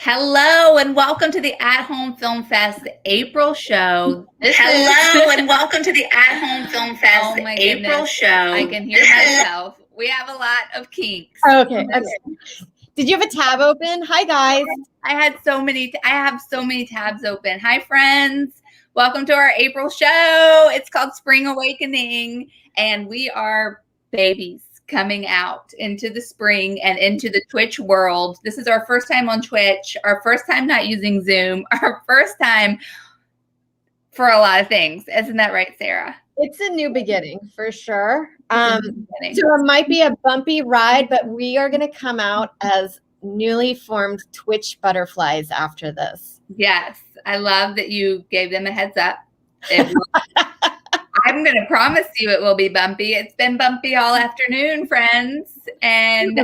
Hello and welcome to the At Home Film Fest April show. Hello and welcome to the At Home Film Fest April show. I can hear myself. We have a lot of kinks. Okay. Did you have a tab open? Hi guys. I have so many tabs open. Hi friends. Welcome to our April show. It's called Spring Awakening and we are babies coming out into the spring and into the Twitch world. This is our first time on Twitch, our first time not using Zoom, our first time for a lot of things. Isn't that right, Sarah? It's a new beginning for sure. So it might be a bumpy ride, but we are going to come out as newly formed Twitch butterflies after this. Yes. I love that you gave them a heads up. I'm going to promise you it will be bumpy. It's been bumpy all afternoon, friends. And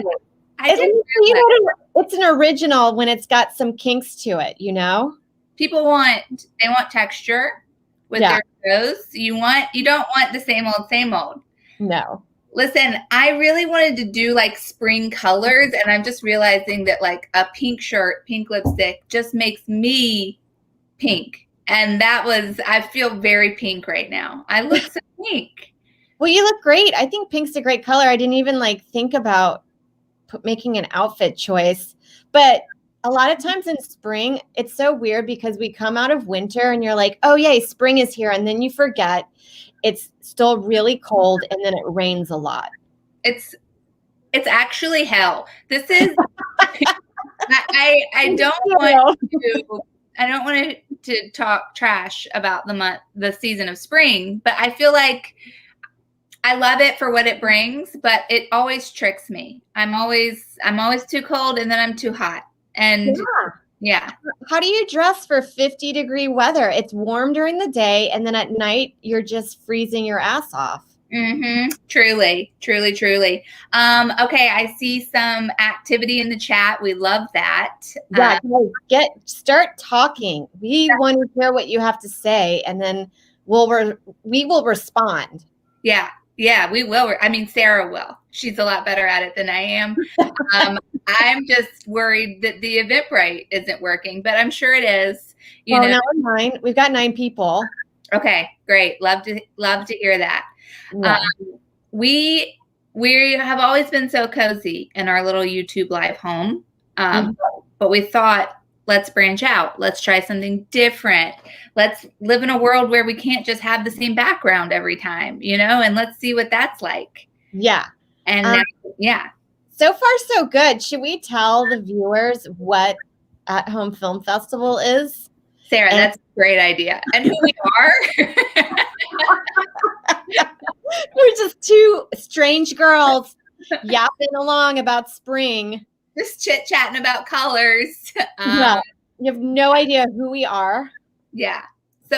it's an original when it's got some kinks to it, you know? People want texture with their shows. You don't want the same old. No. Listen, I really wanted to do like spring colors, and I'm just realizing that like a pink shirt, pink lipstick just makes me pink. And I feel very pink right now. I look so pink. Well, you look great. I think pink's a great color. I didn't even think about making an outfit choice. But a lot of times in spring, it's so weird because we come out of winter and you're like, oh, yay, spring is here. And then you forget it's still really cold and then it rains a lot. It's actually hell. This is, I don't want to talk trash about the season of spring, but I feel like I love it for what it brings, but it always tricks me. I'm always too cold and then I'm too hot. And yeah. How do you dress for 50-degree weather? It's warm during the day and then at night you're just freezing your ass off. Mm-hmm. Truly. Okay, I see some activity in the chat. We love that. Yeah, start talking. We want to hear what you have to say, and then we will respond. Yeah, we will. I mean, Sarah will. She's a lot better at it than I am. I'm just worried that the Eventbrite isn't working, but I'm sure it is. Now we're 9. We've got 9 people. Okay, great. Love to hear that. Yeah. We have always been so cozy in our little YouTube live home, but we thought, let's branch out. Let's try something different. Let's live in a world where we can't just have the same background every time, and let's see what that's like. Yeah. And so far, so good. Should we tell the viewers what At Home Film Festival is? Sarah, that's a great idea. And who we are? We're just 2 strange girls yapping along about spring. Just chit-chatting about colors. You have no idea who we are. Yeah. So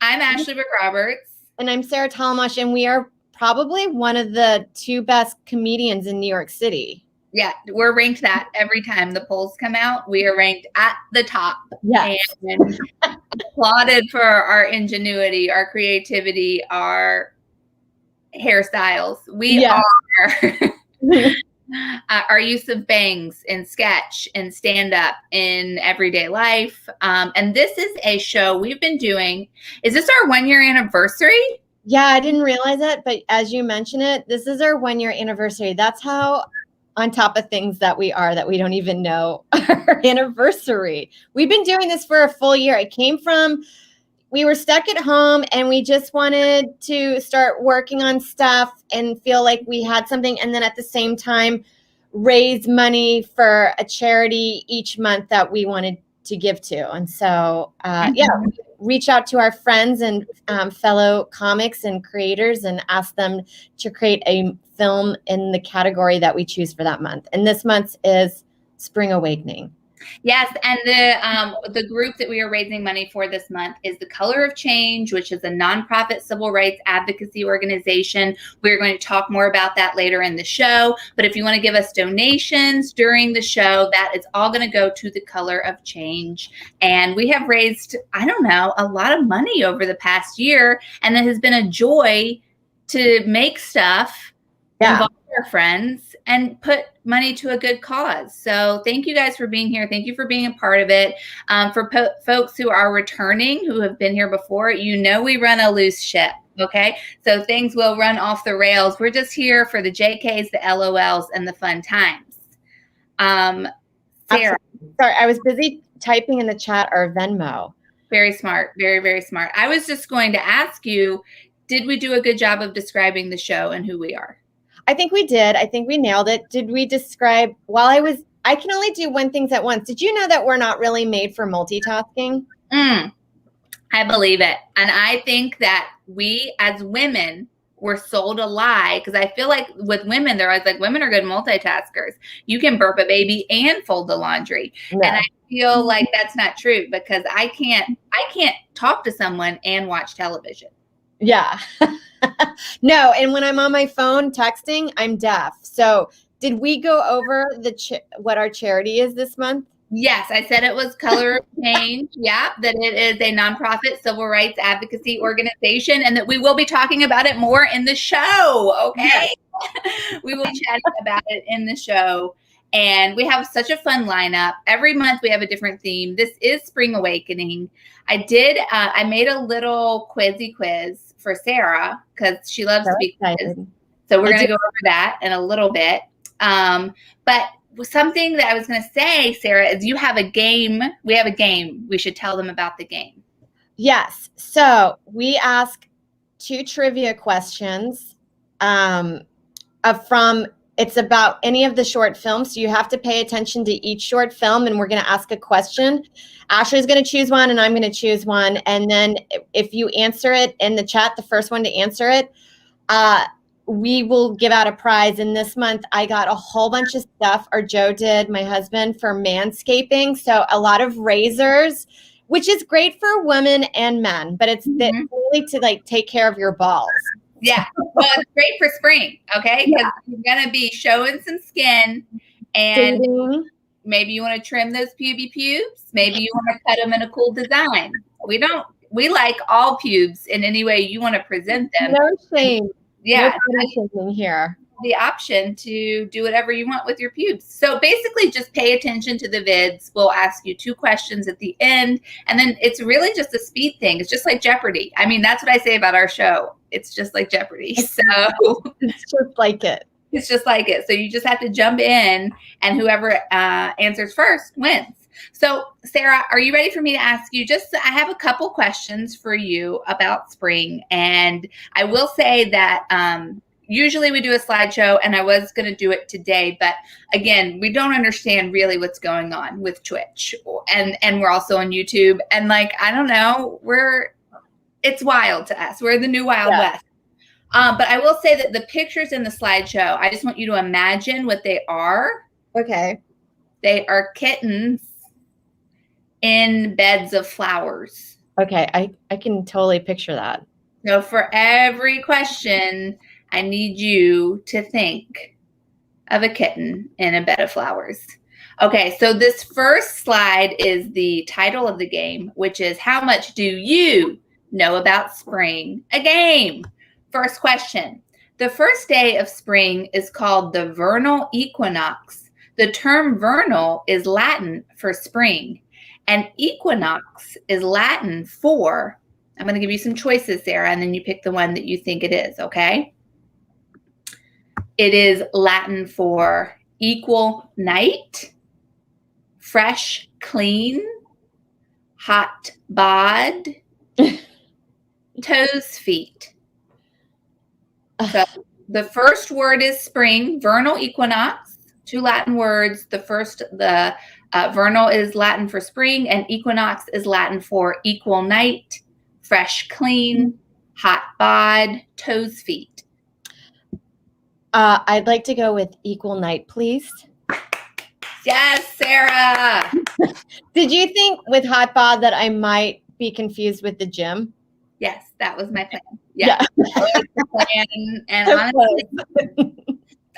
I'm Ashley Brooke-Roberts. And I'm Sarah Talamash, and we are probably one of the 2 best comedians in New York City. Yeah, we're ranked that every time the polls come out. We are ranked at the top. Yes. And applauded for our ingenuity, our creativity, our hairstyles. We are our use of bangs in sketch and stand-up in everyday life. And this is a show we've been doing. Is this our 1-year anniversary? Yeah, I didn't realize it, but as you mention it, this is our 1-year anniversary. That's how on top of things that we don't even know our anniversary. We've been doing this for a full year. It came from, we were stuck at home and we just wanted to start working on stuff and feel like we had something. And then at the same time, raise money for a charity each month that we wanted to give to. And so, reach out to our friends and fellow comics and creators and ask them to create a film in the category that we choose for that month. And this month is Spring Awakening. Yes, and the group that we are raising money for this month is The Color of Change, which is a nonprofit civil rights advocacy organization. We're going to talk more about that later in the show. But if you want to give us donations during the show, that is all going to go to The Color of Change. And we have raised, a lot of money over the past year, and it has been a joy to make stuff involve our friends, and put money to a good cause. So thank you guys for being here. Thank you for being a part of it. For folks who are returning, who have been here before, we run a loose ship. Okay. So things will run off the rails. We're just here for the JKs, the LOLs, and the fun times. Sarah. Sorry, I was busy typing in the chat our Venmo. Very smart. Very, very smart. I was just going to ask you, did we do a good job of describing the show and who we are? I think we did. I think we nailed it. Did we describe, I can only do one thing at once. Did you know that we're not really made for multitasking? I believe it. And I think that we as women were sold a lie, because I feel like with women, they're always like, women are good multitaskers. You can burp a baby and fold the laundry. No. And I feel like that's not true, because I can't talk to someone and watch television. Yeah. No. And when I'm on my phone texting, I'm deaf. So did we go over what our charity is this month? Yes, I said it was Color of Change. Yeah, that it is a nonprofit civil rights advocacy organization, and that we will be talking about it more in the show. Okay. Yes. We will be chatting about it in the show. And we have such a fun lineup. Every month we have a different theme. This is Spring Awakening. I made a little quiz for Sarah, because she loves to be quizzed. So we're going to go over that in a little bit. But something that I was going to say, Sarah, is you have a game. We have a game. We should tell them about the game. Yes. So we ask 2 trivia questions it's about any of the short films. So you have to pay attention to each short film, and we're going to ask a question. Ashley's going to choose one, and I'm going to choose one. And then if you answer it in the chat, the first one to answer it, we will give out a prize. And this month I got a whole bunch of stuff, or Joe did, my husband, for manscaping. So a lot of razors, which is great for women and men, but it's really to take care of your balls. Yeah. Well, it's great for spring. Okay. Because you're going to be showing some skin, and maybe you want to trim those pubes. Maybe you want to cut them in a cool design. We like all pubes in any way you want to present them. No shame. Yeah. No here. The option to do whatever you want with your pubes. So basically just pay attention to the vids. We'll ask you 2 questions at the end, and then it's really just a speed thing. It's just like Jeopardy. I mean, that's what I say about our show. It's just like Jeopardy. So it's just like it. It's just like it. So you just have to jump in, and whoever answers first wins. So Sarah, are you ready for me to ask you? I have a couple questions for you about spring. And I will say that usually we do a slideshow, and I was going to do it today, but again, we don't understand really what's going on with Twitch, and we're also on YouTube, and I don't know, it's wild to us. We're the new Wild West. But I will say that the pictures in the slideshow, I just want you to imagine what they are. Okay. They are kittens in beds of flowers. Okay. I can totally picture that. So for every question, I need you to think of a kitten in a bed of flowers. Okay, so this first slide is the title of the game, which is How Much Do You Know About Spring? A game. First question. The first day of spring is called the vernal equinox. The term vernal is Latin for spring, and equinox is Latin for, I'm going to give you some choices, Sarah, and then you pick the one that you think it is, okay? It is Latin for equal night, fresh, clean, hot bod, toes, feet. So the first word is spring, vernal equinox, 2 Latin words. The vernal is Latin for spring, and equinox is Latin for equal night, fresh, clean, hot bod, toes, feet. I'd like to go with equal night, please. Yes, Sarah. Did you think with hot bod that I might be confused with the gym? Yes, that was my plan. Yeah. That was the plan. And honestly,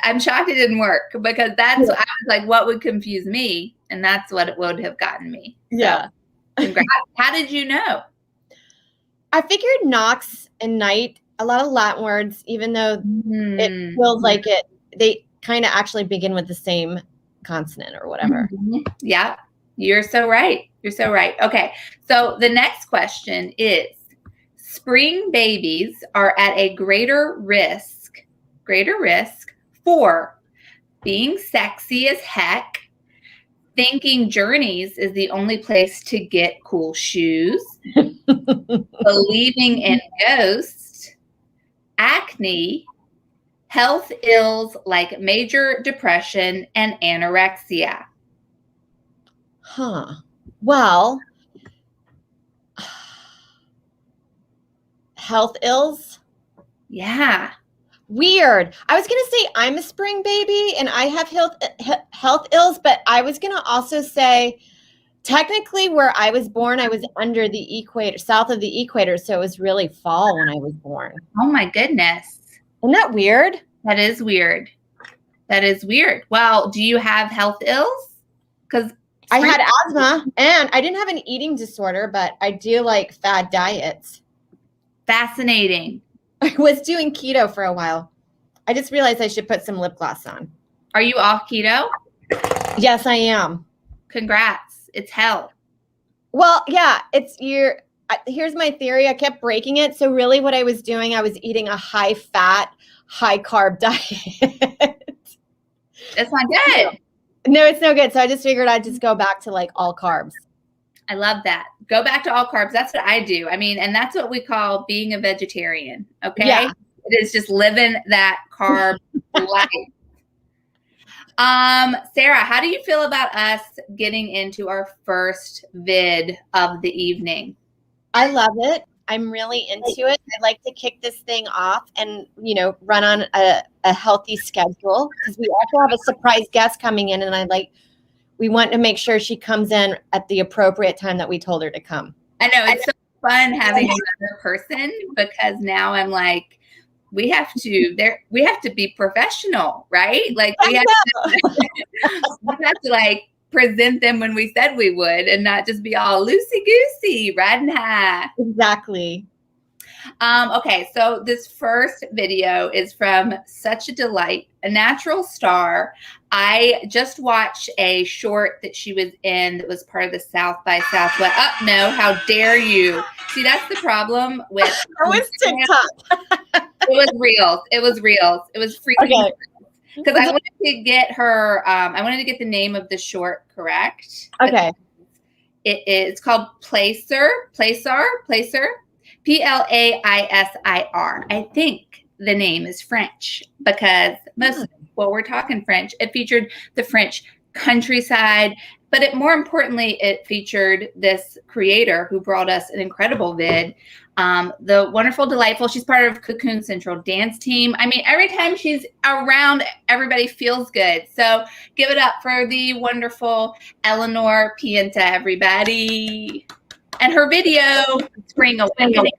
I'm shocked it didn't work, because I was like, what would confuse me? And that's what it would have gotten me. Yeah. So, congrats. How did you know? I figured Nox and night a lot of Latin words, even though it feels like they kind of actually begin with the same consonant or whatever. Yeah, you're so right. You're so right. Okay, so the next question is, spring babies are at a greater risk for being sexy as heck, thinking Journeys is the only place to get cool shoes, believing in ghosts, acne, health ills like major depression, and anorexia. Huh. Well, health ills? Yeah. Weird. I was going to say I'm a spring baby and I have health ills, but I was going to also say technically where I was born, I was under the equator, south of the equator. So it was really fall when I was born. Oh my goodness. Isn't that weird? That is weird. That is weird. Well, do you have health ills? Because I had asthma and I didn't have an eating disorder, but I do like fad diets. Fascinating. I was doing keto for a while. I just realized I should put some lip gloss on. Are you off keto? Yes, I am. Congrats. It's hell. Well, yeah, here's my theory. I kept breaking it. So really what I was doing, I was eating a high fat, high carb diet. That's not good. No, it's no good. So I just figured I'd just go back to like all carbs. I love that. Go back to all carbs. That's what I do. I mean, and that's what we call being a vegetarian. Okay. Yeah. It is just living that carb life. Sarah, how do you feel about us getting into our first vid of the evening? I love it. I'm really into it. I'd like to kick this thing off and, run on a healthy schedule because we also have a surprise guest coming in and we want to make sure she comes in at the appropriate time that we told her to come. I know it's so fun having another person because now I'm like, we have to be professional, right? Like we have to like present them when we said we would and not just be all loosey goosey, riding high. Exactly. Okay, so this first video is from Such a Delight, a natural star. I just watched a short that she was in that was part of the South by Southwest. No, how dare you? See, that's the problem with it was TikTok. It was real. It was real. It was freaking because I wanted to get her. I wanted to get the name of the short correct. Okay. It's called Placer. Plaisir. I think the name is French because we're talking French. It featured the French countryside, but more importantly, it featured this creator who brought us an incredible vid. The wonderful, delightful, she's part of Cocoon Central dance team. I mean, every time she's around, everybody feels good. So give it up for the wonderful Eleanor Pienta, everybody. And her video, Spring Awakening.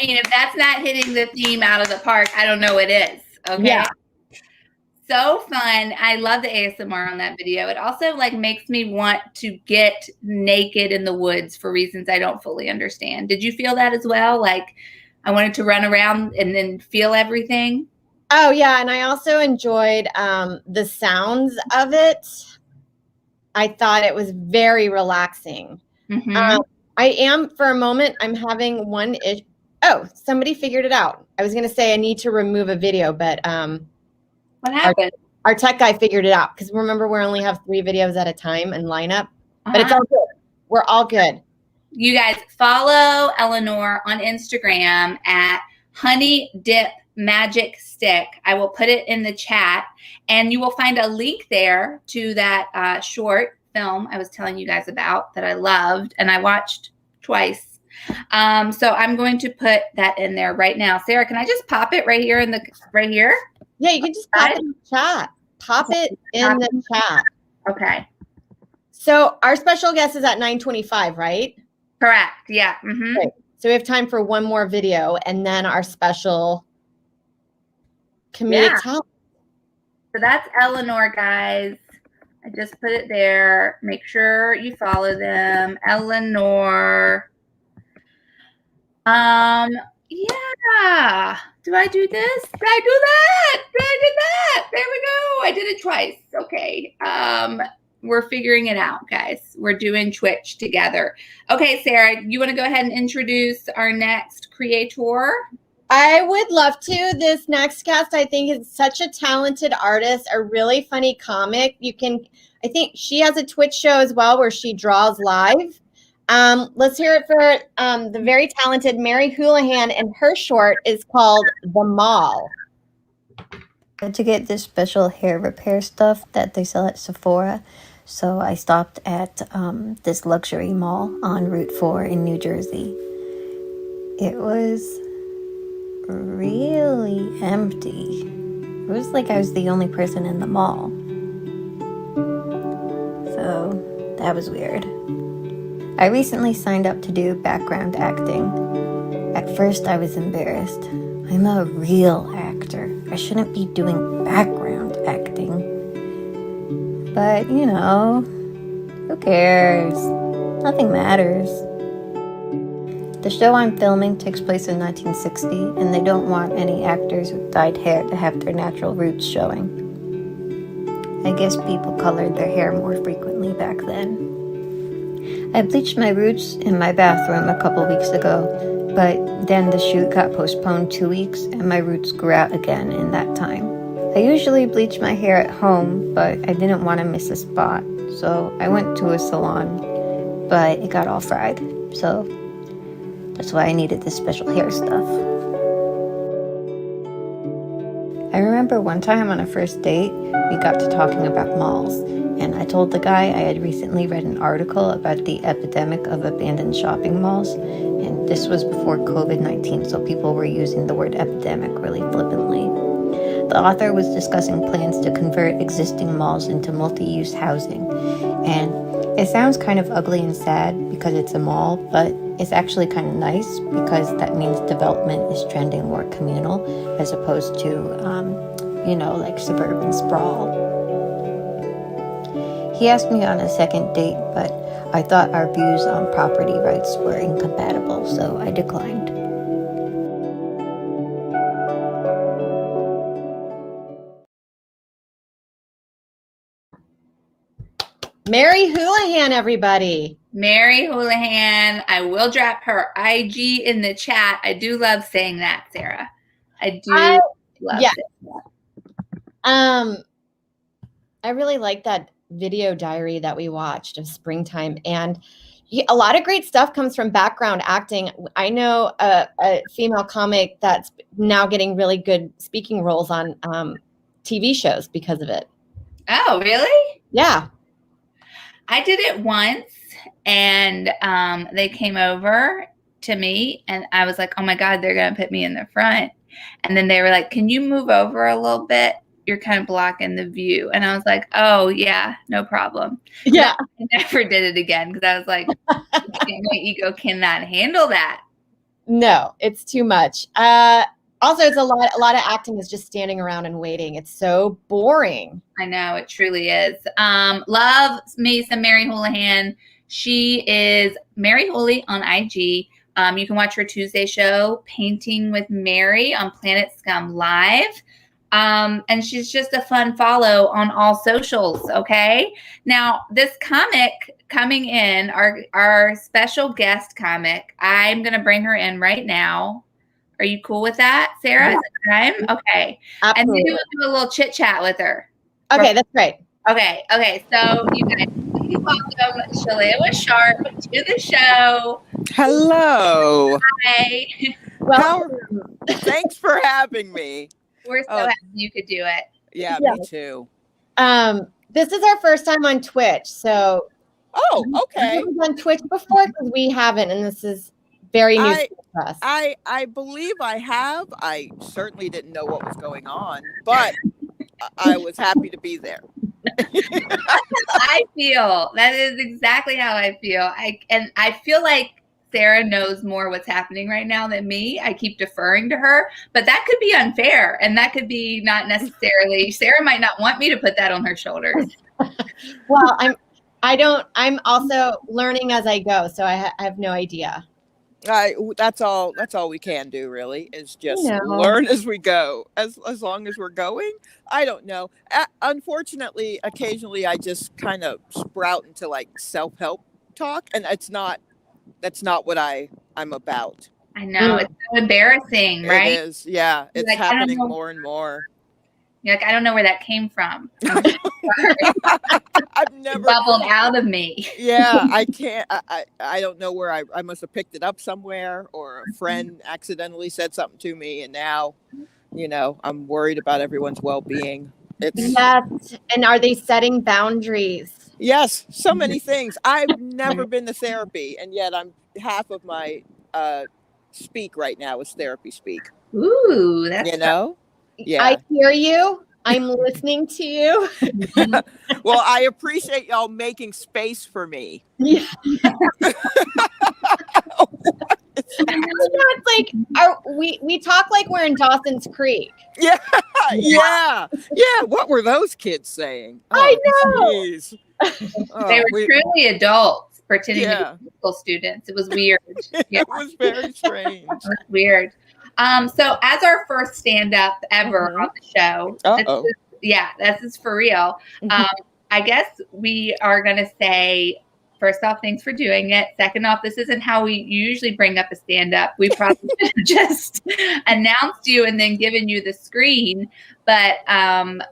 mean, if that's not hitting the theme out of the park, I don't know what is. Okay. Yeah. So fun. I love the ASMR on that video. It also like makes me want to get naked in the woods for reasons I don't fully understand. Did you feel that as well? Like I wanted to run around and then feel everything. Oh yeah. And I also enjoyed the sounds of it. I thought it was very relaxing. Mm-hmm. I am, for a moment, I'm having one issue. Oh, somebody figured it out. I was going to say I need to remove a video, but what happened? Our tech guy figured it out, because remember, we only have 3 videos at a time in lineup, but it's all good. We're all good. You guys follow Eleanor on Instagram at Honey Dip Magic Stick. I will put it in the chat, and you will find a link there to that short film I was telling you guys about that I loved and I watched twice. So I'm going to put that in there right now. Sarah, can I just pop it right here right here? Yeah, you can just pop it in the chat. Pop it in the chat. Okay. So our special guest is at 9:25, right? Correct. Yeah. Mm-hmm. Right. So we have time for one more video, and then our special comedic talent. So that's Eleanor, guys. I just put it there. Make sure you follow them. Eleanor. Yeah. Do I do this? Did I do that? Did I do that? There we go. I did it twice. Okay. We're figuring it out, guys. We're doing Twitch together. Okay, Sarah, you want to go ahead and introduce our next creator? I would love to. This next cast, I think, is such a talented artist, a really funny comic. I think she has a Twitch show as well where she draws live. Let's hear it for the very talented Mary Houlihan, and her short is called The Mall. To get this special hair repair stuff that they sell at Sephora. So I stopped at this luxury mall on Route 4 in New Jersey. It was really empty. It was like I was the only person in the mall. So that was weird. I recently signed up to do background acting. At first I was embarrassed. I'm a real actor. I shouldn't be doing background acting. But, you know, who cares? Nothing matters. The show I'm filming takes place in 1960, and they don't want any actors with dyed hair to have their natural roots showing. I guess people colored their hair more frequently back then. I bleached my roots in my bathroom a couple weeks ago, but then the shoot got postponed 2 weeks, and my roots grew out again in that time. I usually bleach my hair at home, but I didn't want to miss a spot, so I went to a salon, but it got all fried, so that's why I needed this special hair stuff. I remember one time on a first date, we got to talking about malls, and I told the guy I had recently read an article about the epidemic of abandoned shopping malls, and this was before COVID-19, so people were using the word epidemic really flippantly. The author was discussing plans to convert existing malls into multi-use housing, and it sounds kind of ugly and sad because it's a mall, but it's actually kind of nice because that means development is trending more communal as opposed to, like suburban sprawl. He asked me on a second date, but I thought our views on property rights were incompatible, so I declined. Mary Houlihan, everybody. Mary Houlihan. I will drop her IG in the chat. I do love saying that, Sarah. I do love saying that. I really like that video diary that we watched of Springtime, and a lot of great stuff comes from background acting. I know a female comic that's now getting really good speaking roles on TV shows because of it. Oh, really? Yeah. I did it once, and they came over to me, and I was like, oh my God, they're going to put me in the front. And then they were like, can you move over a little bit? You're kind of blocking the view. And I was like, oh, yeah, no problem. Yeah. I never did it again because I was like, my ego cannot handle that. No, it's too much. Also, it's a lot of acting is just standing around and waiting. It's so boring. I know, it truly is. Love me some Mary Houlihan. She is Mary Hooley on IG. You can watch her Tuesday show, Painting with Mary, on Planet Scum Live. And she's just a fun follow on all socials. Okay. Now, this comic coming in, our special guest comic, I'm going to bring her in right now. Are you cool with that, Sarah? Is it time? Okay. Absolutely. And maybe we'll do a little chit chat with her. Okay, that's great. Okay. So you guys, please welcome Shalewa Sharp to the show. Hello. Hi. Well, Thanks for having me. We're so happy you could do it. Yeah, Yeah. me too. this is our first time on Twitch, so Oh, okay. we've on Twitch before because we haven't, and this is very new for us. I believe I have. I certainly didn't know what was going on, but I was happy to be there. I feel that is exactly how I feel. I feel like Sarah knows more what's happening right now than me. I keep deferring to her, but that could be unfair, and that could be not necessarily. Sarah might not want me to put that on her shoulders. Well, I'm also learning as I go, so I have no idea. That's all we can do, really, is just No. learn as we go. As long as we're going, I don't know. Unfortunately, occasionally I just kind of sprout into like self-help talk, and that's not what I'm about. I know, it's so embarrassing, right? It is, yeah. It's Like, I don't happening know. more and more. You're like, I don't know where that came from. I've It never bubbled out of me. Yeah, I can't. I don't know where I must have picked it up somewhere, or a friend accidentally said something to me, and now, I'm worried about everyone's well-being. Yes, and are they setting boundaries? Yes, so many things. I've never been to therapy, and yet half of my speak right now is therapy speak. Ooh, that's Yeah. I hear you. I'm listening to you. Well, I appreciate y'all making space for me. Yeah. It's like we talk like we're in Dawson's Creek. Yeah. What were those kids saying? I know. Geez. They were truly adults pretending Yeah. to be school students. It was weird. Yeah, It was very strange. it was weird. So as our first stand-up ever Mhm. on the show, Uh-oh. this is for real. I guess we are going to say, first off, thanks for doing it. Second off, this isn't how we usually bring up a stand-up. We probably should have just announced you and then given you the screen. But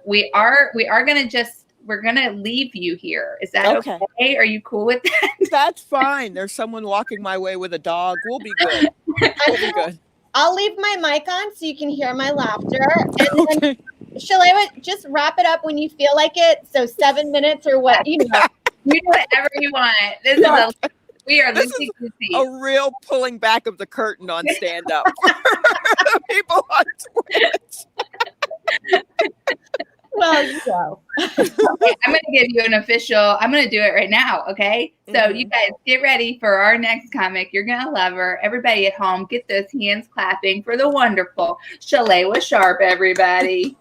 we are going to we're going to leave you here. Is that okay? Are you cool with that? That's fine. There's someone walking my way with a dog. We'll be good. We'll be good. I'll leave my mic on so you can hear my laughter. And then Okay. Shalewa, just wrap it up when you feel like it. So 7 minutes or what, You do whatever you want. We are This Lucy Goosey. A real pulling back of the curtain on stand-up. People on Twitch. Well, you go. Okay, I'm going to give you an official. I'm going to do it right now. Okay. So Mhm. you guys get ready for our next comic. You're going to love her. Everybody at home, get those hands clapping for the wonderful Shalewa Sharp, everybody.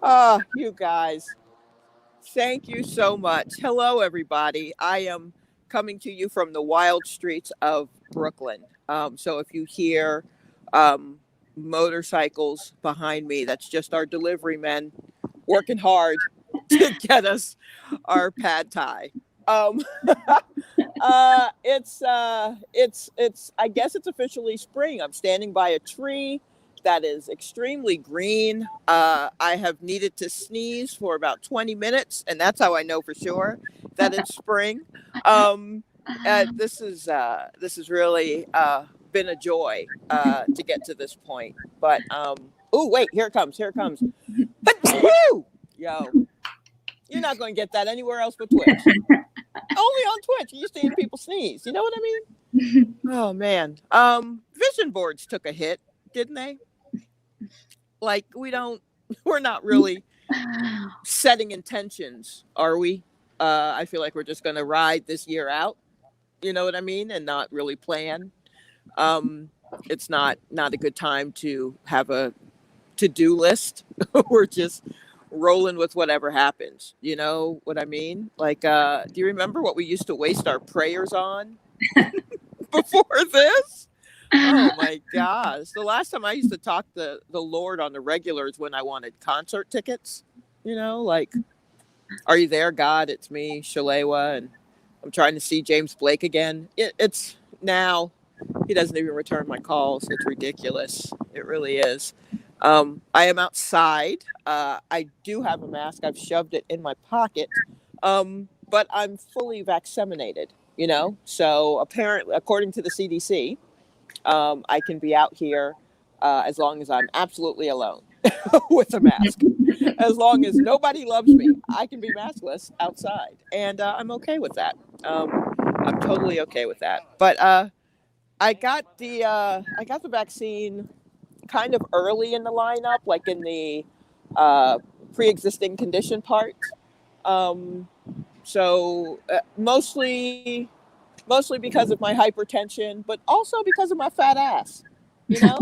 Oh, you guys. Thank you so much. Hello, everybody. I am coming to you from the wild streets of Brooklyn. So if you hear motorcycles behind me, that's just our delivery men working hard to get us our pad thai. It's I guess it's officially spring. I'm standing by a tree that is extremely green. I have needed to sneeze for about 20 minutes, and that's how I know for sure that it's spring. This is really been a joy to get to this point. But oh wait, here it comes. Achoo! Yo, you're not going to get that anywhere else but Twitch. Only on Twitch. You used to hear people sneeze. You know what I mean? Oh man. Vision boards took a hit, didn't they? Like we're not really setting intentions, are we? I feel like we're just going to ride this year out. You know what I mean? And not really plan. it's not a good time to have a to-do list. We're just rolling with whatever happens. You know what I mean? Like, do you remember what we used to waste our prayers on before this? Oh my gosh. The last time I used to talk the Lord on the regular is when I wanted concert tickets. You know, like, are you there, God? It's me, Shalewa, and I'm trying to see James Blake again. It's now, he doesn't even return my calls. It's ridiculous. It really is. I am outside. I do have a mask. I've shoved it in my pocket. But I'm fully vaccinated, you know? So apparently, according to the CDC, I can be out here as long as I'm absolutely alone with a mask. As long as nobody loves me, I can be maskless outside. And I'm okay with that. I'm totally okay with that. But I got the vaccine kind of early in the lineup, like in the pre-existing condition part. So mostly because of my hypertension, but also because of my fat ass. You know,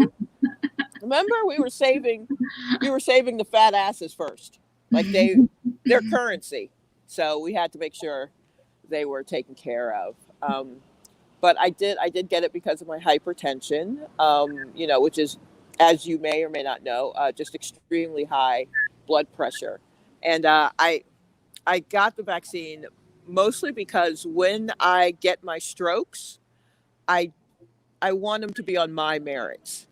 remember we were saving the fat asses first, like their currency. So we had to make sure they were taken care of. But I did get it because of my hypertension, you know, which is, as you may or may not know, just extremely high blood pressure. And I got the vaccine mostly because when I get my strokes, I want them to be on my merits.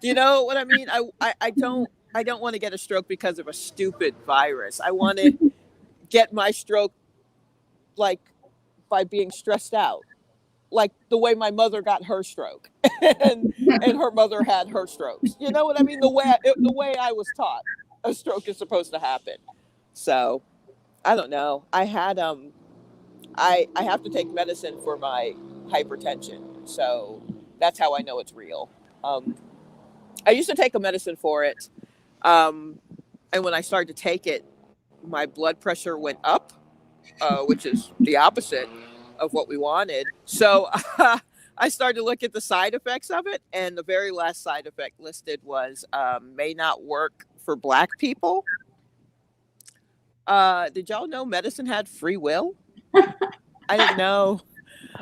Do you know what I mean? I don't want to get a stroke because of a stupid virus. I want to get my stroke like by being stressed out, like the way my mother got her stroke, and her mother had her strokes. You know what I mean? The way I was taught a stroke is supposed to happen. So I don't know. I had I have to take medicine for my hypertension, so that's how I know it's real. I used to take a medicine for it, and when I started to take it, my blood pressure went up, which is the opposite of what we wanted. So I started to look at the side effects of it, and the very last side effect listed was may not work for Black people. Did y'all know medicine had free will? I didn't know.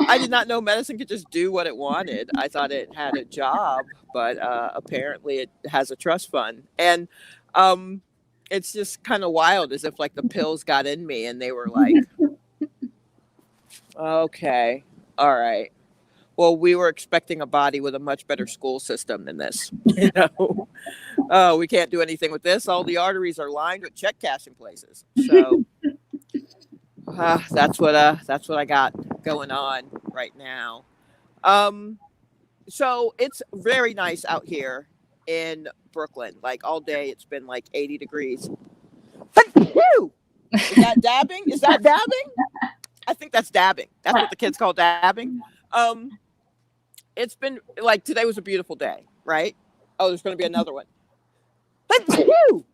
I did not know medicine could just do what it wanted. I thought it had a job, but apparently it has a trust fund. And it's just kind of wild, as if like the pills got in me and they were like, okay, all right. Well, we were expecting a body with a much better school system than this. You know, oh, we can't do anything with this. All the arteries are lined with check cashing places. So that's what I got going on right now. So it's very nice out here in Brooklyn. Like all day, it's been like 80 degrees. Is that dabbing? Is that dabbing? I think that's dabbing. That's what the kids call dabbing. It's been like, today was a beautiful day, right? Oh, there's going to be another one. Who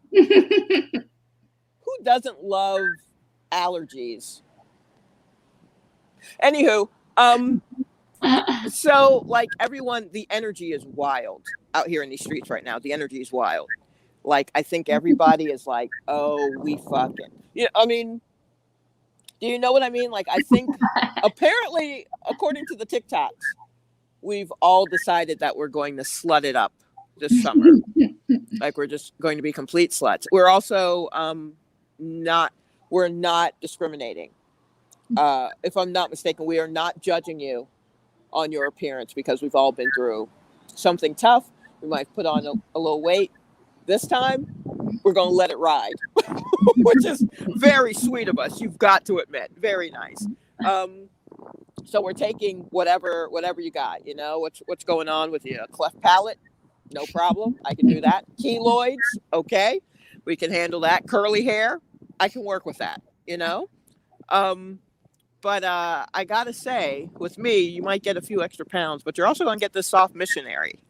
doesn't love allergies? Anywho, so like everyone, the energy is wild out here in these streets right now. The energy is wild. Like, I think everybody is like, oh, we fucking, you know, I mean, do you know what I mean? Like, I think apparently, according to the TikToks, we've all decided that we're going to slut it up this summer. Like, we're just going to be complete sluts. We're also we're not discriminating. If I'm not mistaken, we are not judging you on your appearance because we've all been through something tough. We might put on a little weight. This time, we're going to let it ride, which is very sweet of us. You've got to admit, very nice. So we're taking whatever you got. You know, what's going on with you? A cleft palate? No problem. I can do that. Keloids? Okay. We can handle that. Curly hair? I can work with that, you know? But I gotta say, with me, you might get a few extra pounds, but you're also gonna get this soft missionary.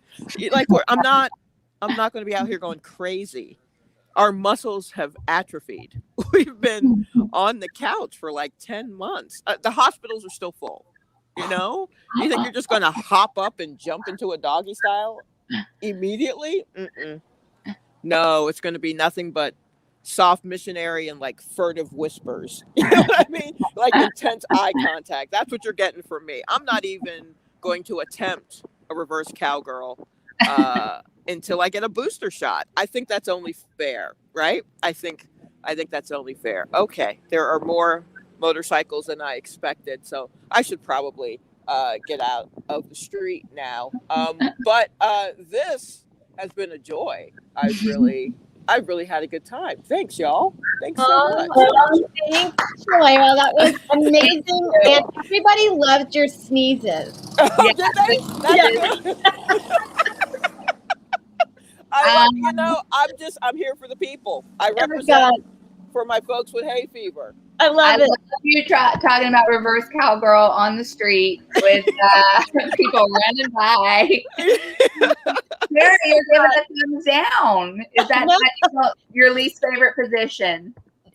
Like, I'm not gonna be out here going crazy. Our muscles have atrophied. We've been on the couch for like 10 months. The hospitals are still full. You know, you think you're just going to hop up and jump into a doggy style immediately? Mm-mm. No, it's going to be nothing but soft missionary and like furtive whispers. You know what I mean? Like intense eye contact. That's what you're getting from me. I'm not even going to attempt a reverse cowgirl until I get a booster shot. I think that's only fair, right? I think that's only fair. Okay, there are more motorcycles than I expected, so I should probably get out of the street now. But this has been a joy. I've really had a good time. Thanks, y'all. Thanks so much. Thanks, Shalala. That was amazing. And everybody loved your sneezes. Oh, did they? That's good. I'm here for the people. I represent for my folks with hay fever. I love it. Love you talking about reverse cowgirl on the street with people running by. Mary, you're giving a thumbs down. Is that your least favorite position?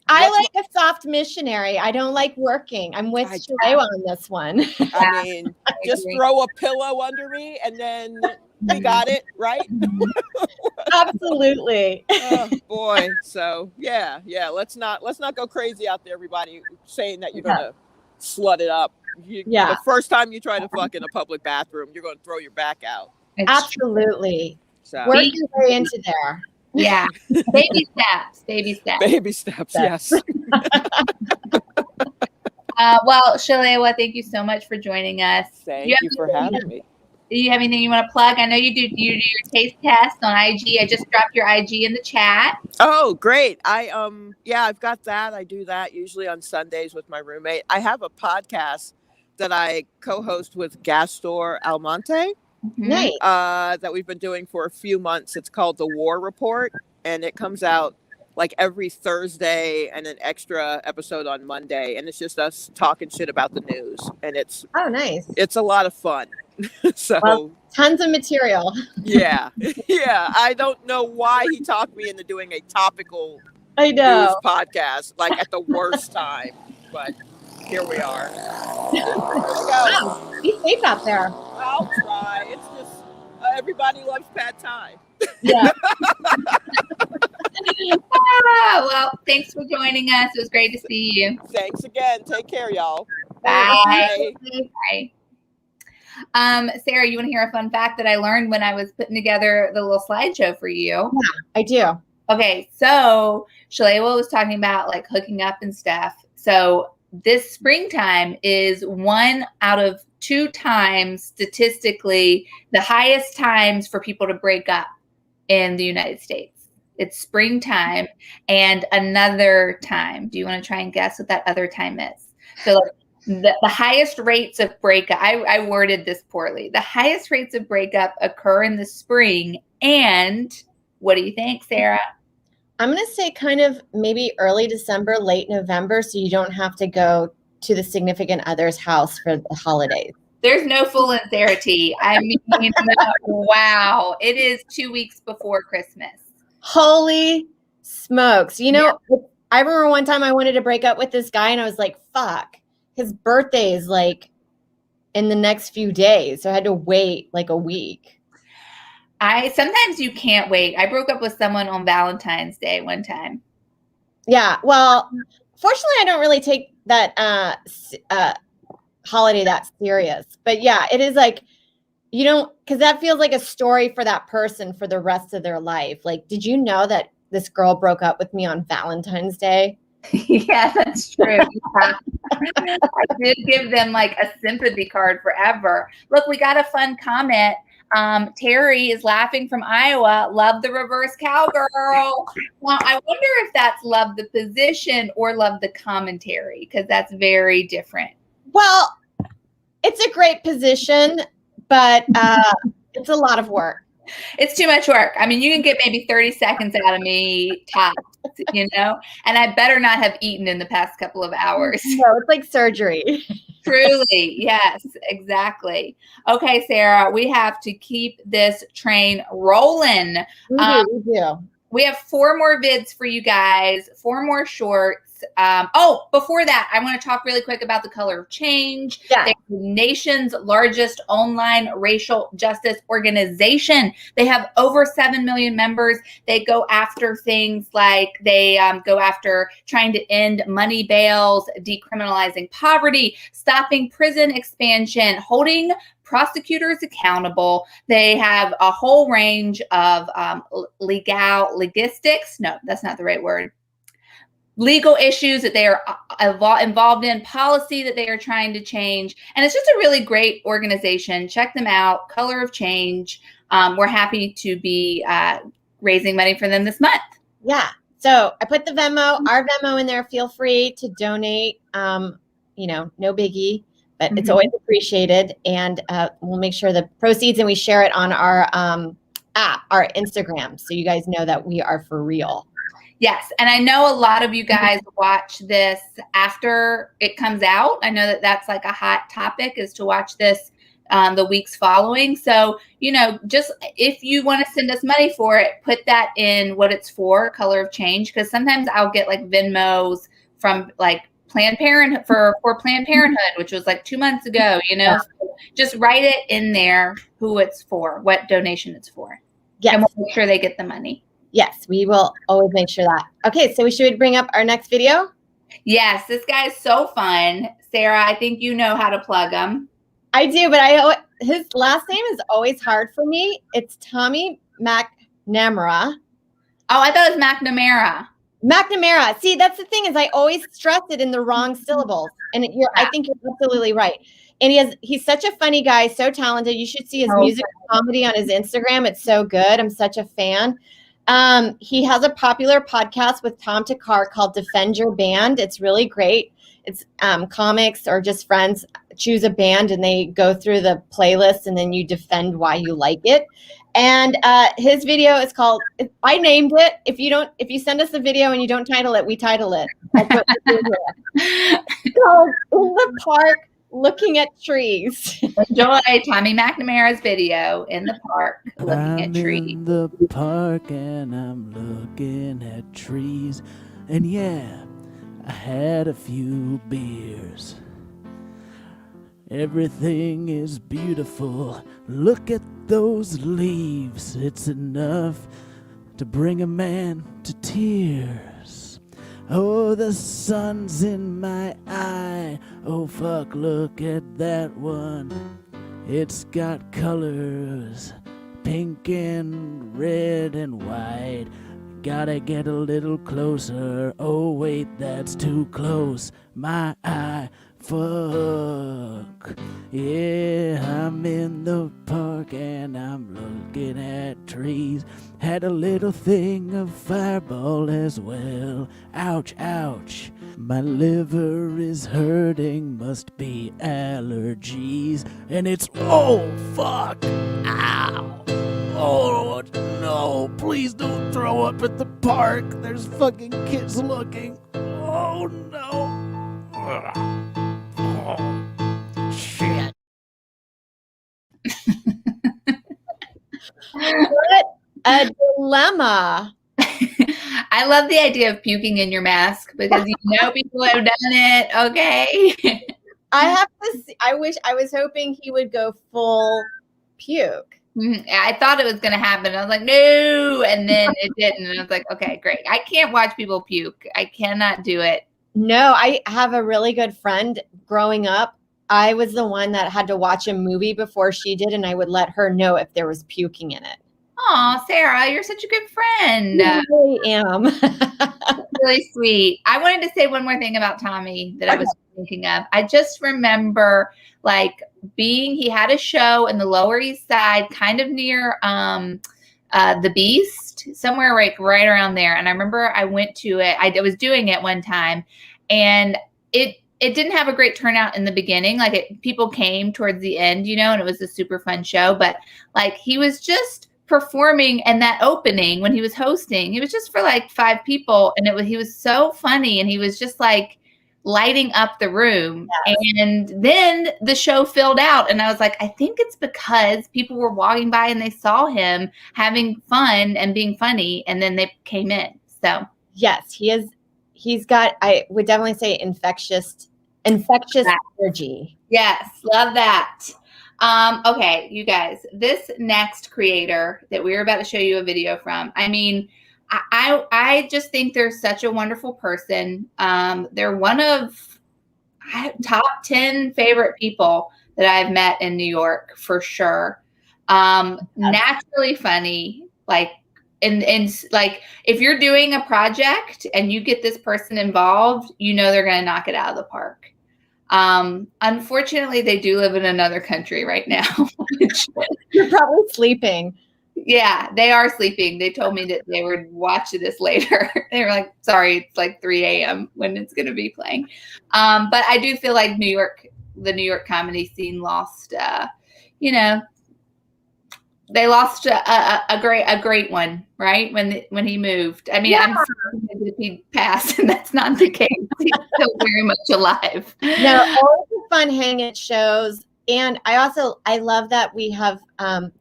I like a soft missionary. I don't like working. I'm with Shalala on this one. I mean, just throw a pillow under me and then we got it, right? Absolutely. Oh boy. So yeah. Let's not go crazy out there, everybody, saying that you're gonna slut it up. The first time you try to fuck in a public bathroom, you're gonna throw your back out. Absolutely. So work your way into there. Yeah. Baby steps. Baby steps, yes. Well, Shalala, thank you so much for joining us. Thank you for having me. Do you have anything you want to plug? I know you do your taste test on IG. I just dropped your IG in the chat. Oh, great. I've got that. I do that usually on Sundays with my roommate. I have a podcast that I co-host with Gastor Almonte. Nice. That we've been doing for a few months. It's called The War Report, and it comes out like every Thursday and an extra episode on Monday, and it's just us talking shit about the news, and it's nice. It's a lot of fun. So tons of material. Yeah. I don't know why he talked me into doing a topical news podcast like at the worst time, but here we are. Here we go. Be safe out there. I'll try. It's just everybody loves pad thai. Yeah. Well, thanks for joining us. It was great to see you. Thanks again. Take care, y'all. Bye. Bye. Sarah, you want to hear a fun fact that I learned when I was putting together the little slideshow for you? Yeah, I do. Okay, so Shalala was talking about like hooking up and stuff. So this springtime is 1 out of 2 times statistically the highest times for people to break up in the United States. It's springtime and another time. Do you want to try and guess what that other time is? So the highest rates of breakup, I worded this poorly. The highest rates of breakup occur in the spring. And what do you think, Sarah? I'm going to say kind of maybe early December, late November, so you don't have to go to the significant other's house for the holidays. There's no fooling Sarah T. I mean, wow. It is 2 weeks before Christmas. Holy smokes. You know, I remember one time I wanted to break up with this guy and I was like, fuck. His birthday is like in the next few days. So I had to wait like a week. Sometimes you can't wait. I broke up with someone on Valentine's Day one time. Yeah. Well, fortunately, I don't really take that holiday that serious. But yeah, it is like, you don't, because that feels like a story for that person for the rest of their life. Like, did you know that this girl broke up with me on Valentine's Day? Yeah, that's true. I did give them like a sympathy card forever. Look, we got a fun comment. Terry is laughing from Iowa. Love the reverse cowgirl. Well, I wonder if that's love the position or love the commentary, because that's very different. Well, it's a great position, but it's a lot of work. It's too much work. I mean, you can get maybe 30 seconds out of me tops, you know, and I better not have eaten in the past couple of hours. No, it's like surgery. Truly. Yes, exactly. Okay, Sarah, we have to keep this train rolling. We do. We have 4 more vids for you guys, 4 more shorts. Before that, I want to talk really quick about the Color of Change. Yeah. They're the nation's largest online racial justice organization. They have over 7 million members. They go after things like they go after trying to end money bails, decriminalizing poverty, stopping prison expansion, holding prosecutors accountable. They have a whole range of legistics. No, that's not the right word. Legal issues that they are involved in, policy that they are trying to change. And it's just a really great organization. Check them out. Color of Change. We're happy to be raising money for them this month. Yeah. So I put the our Venmo in there. Feel free to donate. No biggie, but it's always appreciated. And we'll make sure the proceeds, and we share it on our app, our Instagram. So you guys know that we are for real. Yes. And I know a lot of you guys watch this after it comes out. I know that that's like a hot topic, is to watch this the weeks following. So, just if you want to send us money for it, put that in what it's for, Color of Change. Because sometimes I'll get like Venmos from like Planned Parenthood for Planned Parenthood, which was like 2 months ago, Yeah. So just write it in there who it's for, what donation it's for. Yes. And we'll make sure they get the money. Yes, we will always make sure that. Okay, so we should bring up our next video. Yes, this guy is so fun. Sarah, I think you know how to plug him. I do, but his last name is always hard for me. It's Tommy McNamara. Oh, I thought it was McNamara. McNamara. See, that's the thing, is I always stress it in the wrong syllables. And I think you're absolutely right. And he's such a funny guy, so talented. You should see his music comedy on his Instagram. It's so good. I'm such a fan. He has a popular podcast with Tom Takar called Defend Your Band. It's really great. It's comics or just friends choose a band and they go through the playlist and then you defend why you like it. And his video is called, I named it. If you send us a video and you don't title it, we title it. That's what we're doing here. It's called In the Park Looking at Trees. Enjoy Tommy McNamara's video, In the Park Looking at Trees. I'm in the park and I'm looking at trees. And yeah, I had a few beers. Everything is beautiful. Look at those leaves. It's enough to bring a man to tears. Oh, the sun's in my eye. Oh, fuck, look at that one. It's got colors, pink and red and white. Gotta get a little closer. Oh, wait, that's too close. My eye, fuck. Yeah, I'm in the park and I'm looking at trees. Had a little thing of Fireball as well. Ouch, ouch. My liver is hurting, must be allergies. And it's, oh, fuck. Ow. Oh, no. Please don't throw up at the park. There's fucking kids looking. Oh, no. Oh, shit. What a dilemma. I love the idea of puking in your mask because people have done it. Okay. I have to see, I was hoping he would go full puke. I thought it was going to happen. I was like, no. And then it didn't. And I was like, okay, great. I can't watch people puke. I cannot do it. No, I have a really good friend growing up. I was the one that had to watch a movie before she did, and I would let her know if there was puking in it. Oh, Sarah, you're such a good friend. I really am. Really sweet. I wanted to say one more thing about Tommy that I was thinking of. I just remember he had a show in the Lower East Side, kind of near the Beast, somewhere right around there. And I remember I went to it. I was doing it one time, and it didn't have a great turnout in the beginning. People came towards the end, and it was a super fun show. But he was just performing, and that opening when he was hosting, it was just for 5 people, and he was so funny, and he was just lighting up the room. Yes. And then the show filled out, and I was like, I think it's because people were walking by and they saw him having fun and being funny, and then they came in. So yes, he he's got, I would definitely say infectious energy. Yes, love that. Okay, you guys, this next creator that we're about to show you a video from, I mean, I just think they're such a wonderful person. They're one of top 10 favorite people that I've met in New York for sure. Naturally funny, like, and like if you're doing a project and you get this person involved, you know they're going to knock it out of the park. Unfortunately, they do live in another country right now. You're probably sleeping. Yeah, they are sleeping. They told me that they would watch this later. They were like, sorry, it's like 3 a.m. when it's going to be playing. But I do feel like the New York comedy scene lost, they lost a great one, right? When he moved. I mean, yeah. I'm sorry if he passed, and that's not the case. He's still very much alive. No, always fun hang at shows. And I love that we have,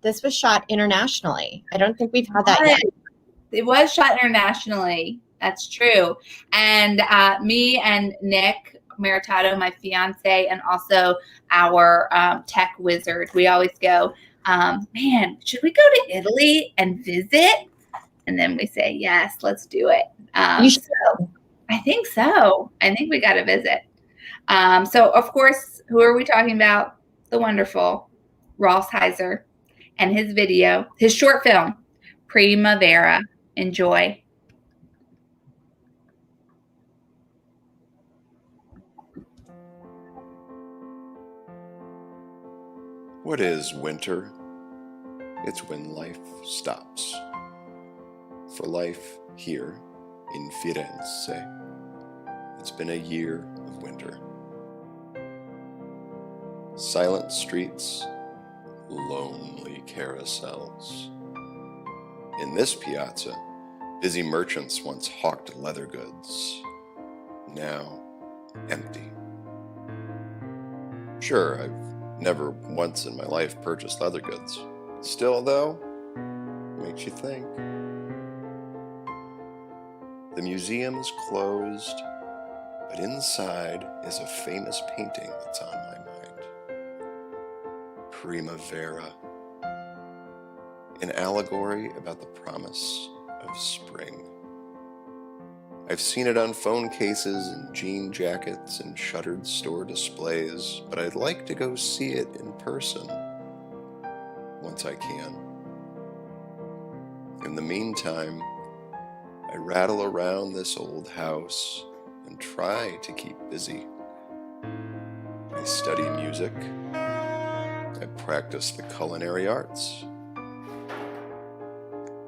this was shot internationally. I don't think we've had that yet. It was shot internationally. That's true. And me and Nick Maritato, my fiance, and also our tech wizard, we always go, man, should we go to Italy and visit? And then we say, yes, let's do it. So I think so. I think we got to visit. So, of course, who are we talking about? The wonderful Ross Heiser and his video, his short film, Primavera. Enjoy. What is winter? It's when life stops. For life here in Firenze, it's been a year of winter. Silent streets, lonely carousels. In this piazza, busy merchants once hawked leather goods, now empty. Sure, I've never once in my life purchased leather goods. Still, though, makes you think. The museum is closed, but inside is a famous painting that's on my mind. Primavera, an allegory about the promise of spring. I've seen it on phone cases and jean jackets and shuttered store displays, but I'd like to go see it in person once I can. In the meantime, I rattle around this old house and try to keep busy. I study music. I practice the culinary arts.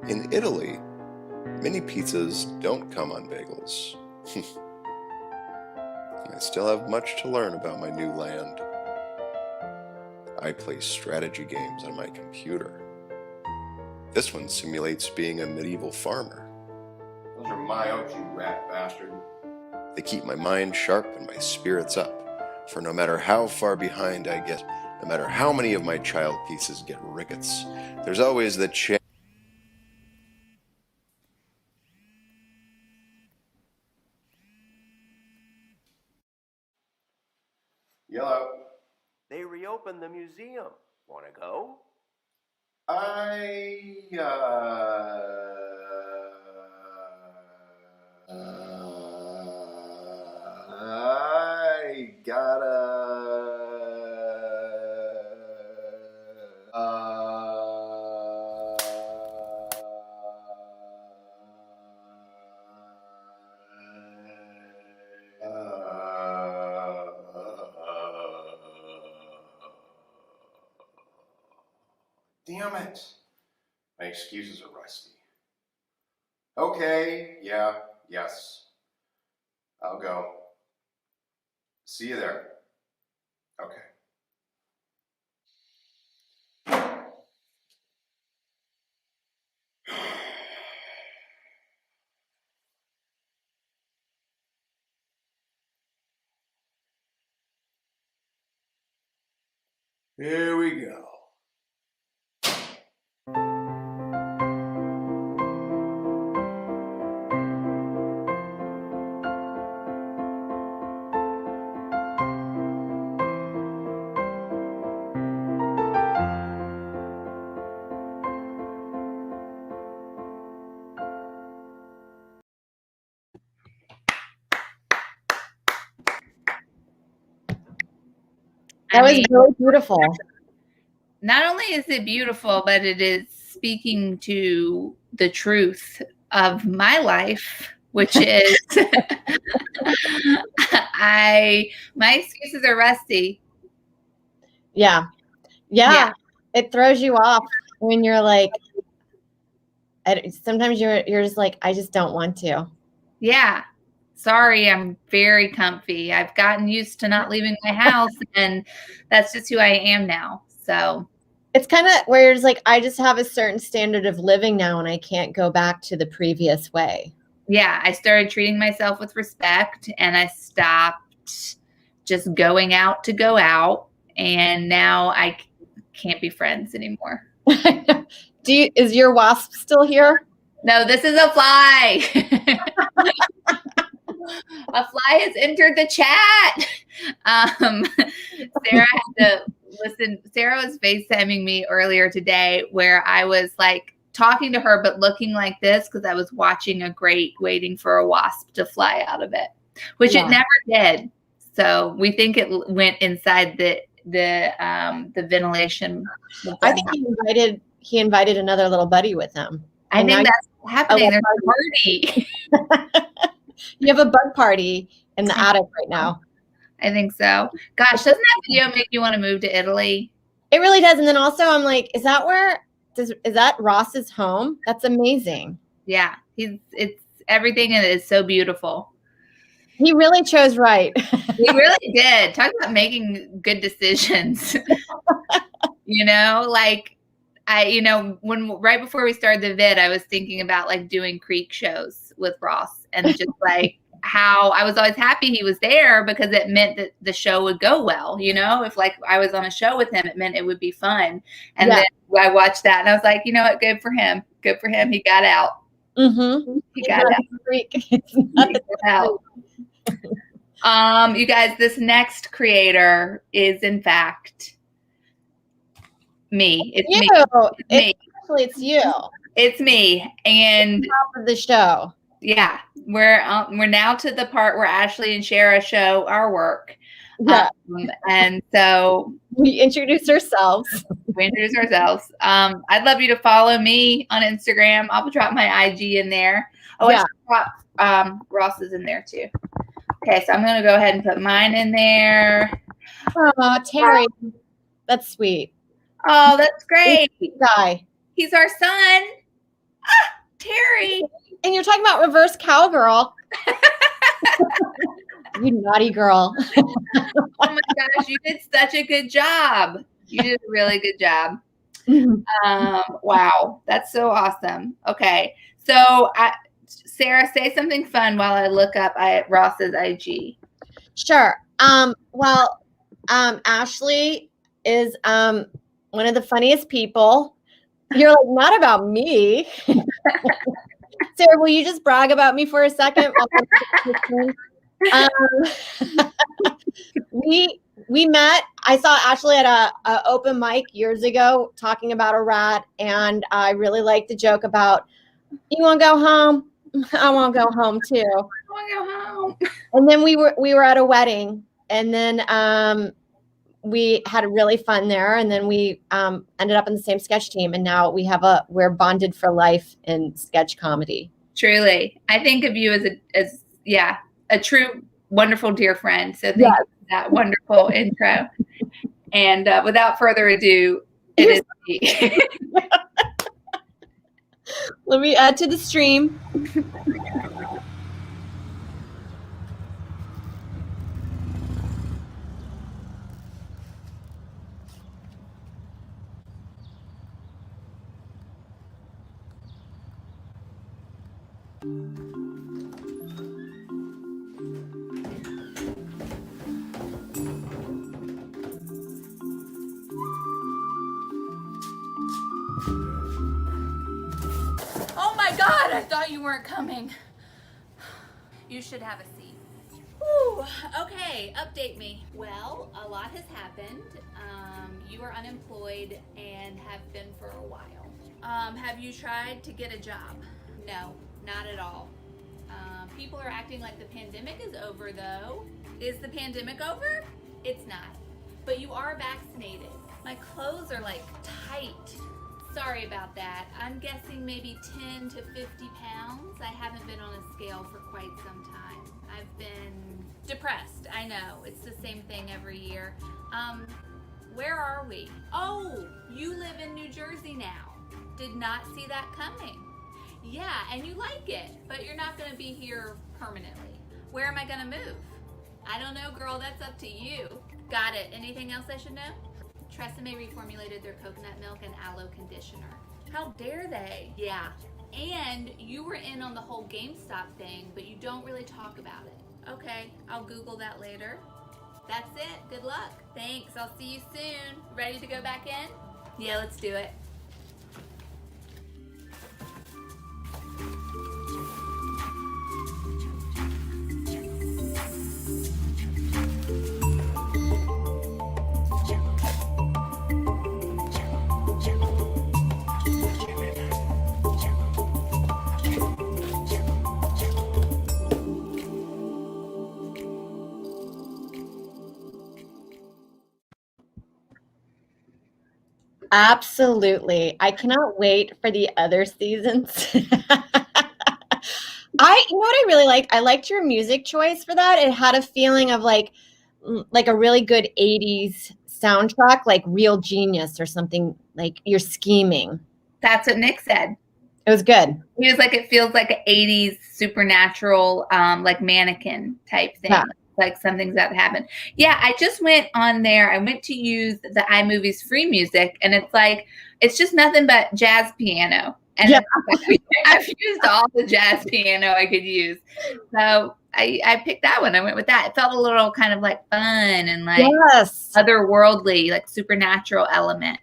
In Italy, mini pizzas don't come on bagels. I still have much to learn about my new land. I play strategy games on my computer. This one simulates being a medieval farmer. Those are my oats, you rat bastard. They keep my mind sharp and my spirits up, for no matter how far behind I get, no matter how many of my child pieces get rickets, there's always the chance. Yellow. They reopened the museum. Want to go? I gotta. Damn it. My excuses are rusty. Okay, yeah, yes. I'll go. See you there. Okay. Here we go. That was really beautiful. Not only is it beautiful, but it is speaking to the truth of my life, which is my excuses are rusty. Yeah. It throws you off when you're like, sometimes you're just like, I just don't want to. Yeah. Sorry, I'm very comfy. I've gotten used to not leaving my house, and that's just who I am now. So it's kind of where you're just like, I just have a certain standard of living now, and I can't go back to the previous way. Yeah, I started treating myself with respect, and I stopped just going out to go out, and now I can't be friends anymore. Is your wasp still here? No, this is a fly. A fly has entered the chat. Sarah had to listen. Sarah was FaceTiming me earlier today where I was like talking to her, but looking like this because I was watching a grate waiting for a wasp to fly out of it, which it never did. So we think it went inside the ventilation. I think he invited another little buddy with him. I think that's happening. There's a party. You have a bug party in the attic right now. I think so. Gosh, doesn't that video make you want to move to Italy? It really does. And then also I'm like, is that Ross's home? That's amazing. Yeah. It's everything is so beautiful. He really chose right. He really did. Talk about making good decisions. Like when right before we started the vid, I was thinking about like doing Creek shows with Ross and just like how I was always happy he was there because it meant that the show would go well. If like I was on a show with him, it meant it would be fun. And then I watched that and I was like, you know what? Good for him. Good for him. He got out. Mm-hmm. He got out. You guys, this next creator is in fact me. It's me. Actually, it's you. It's me. And top of the show. Yeah, we're now to the part where Ashley and Shara show our work. Yeah. And so we introduce ourselves. I'd love you to follow me on Instagram. I'll drop my IG in there. Oh, yeah. I should drop Ross's in there too. Okay, so I'm going to go ahead and put mine in there. Oh, Terry. That's sweet. Oh, that's great. Guy. He's our son. Terry. And you're talking about reverse cowgirl. You naughty girl. Oh my gosh, you did such a good job. You did a really good job. Wow, that's so awesome. Okay, so Sarah, say something fun while I look up Ross's IG. Sure. Ashley is one of the funniest people. You're like, not about me. Sarah, will you just brag about me for a second? We met. I saw Ashley at a open mic years ago talking about a rat, and I really liked the joke about, you want to go home? I want to go home too. I want to go home. And then we were at a wedding, and then we had really fun there, and then we ended up in the same sketch team, and now we're bonded for life in sketch comedy. Truly, I think of you as a true, wonderful, dear friend. So thank you for that wonderful intro. And without further ado, it is me. Let me add to the stream. Oh my God, I thought you weren't coming. You should have a seat. Whew. Okay, update me. Well, a lot has happened. You are unemployed and have been for a while. Have you tried to get a job? No, not at all. People are acting like the pandemic is over though. Is the pandemic over? It's not. but you are vaccinated. My clothes are like tight. Sorry about that. I'm guessing maybe 10 to 50 pounds. I haven't been on a scale for quite some time. I've been depressed. I know, it's the same thing every year. Where are we? Oh, you live in New Jersey now. Did not see that coming. Yeah, and you like it, but you're not gonna be here permanently. Where am I gonna move? I don't know, girl, that's up to you. Got it. Anything else I should know? TRESemmé reformulated their coconut milk and aloe conditioner. How dare they? Yeah. And you were in on the whole GameStop thing, but you don't really talk about it. Okay, I'll Google that later. That's it. Good luck. Thanks. I'll see you soon. Ready to go back in? Yeah, let's do it. Absolutely. I cannot wait for the other seasons. You know what I really like? I liked your music choice for that. It had a feeling of like a really good 80s soundtrack, like Real Genius or something, like you're scheming. That's what Nick said. It was good. He was like, it feels like an 80s supernatural, like mannequin type thing. Yeah. Like something's about to happen. Yeah, I just went on there. I went to use the iMovies free music, and it's like, it's just nothing but jazz piano. And Yeah. I've used all the jazz piano I could use. So I picked that one. I went with that. It felt a little kind of like fun and like Yes. otherworldly, like supernatural element.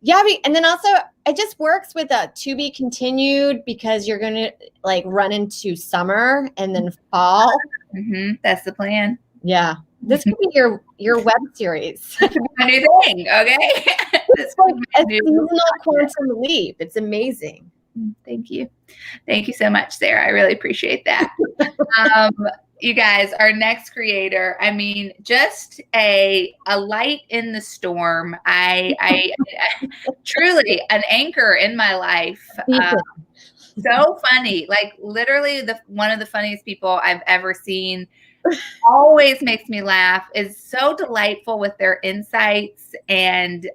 Yeah, and then also it just works with a to be continued because you're going to like run into summer and then fall. That's the plan. Yeah. This could be your web series. My new thing, okay? It's like a seasonal quantum leap. It's amazing. Thank you. Thank you so much, Sarah. I really appreciate that. You guys, our next creator, I mean, just a light in the storm. I truly an anchor in my life. So funny, like literally one of the funniest people I've ever seen. Always makes me laugh. Is so delightful with their insights and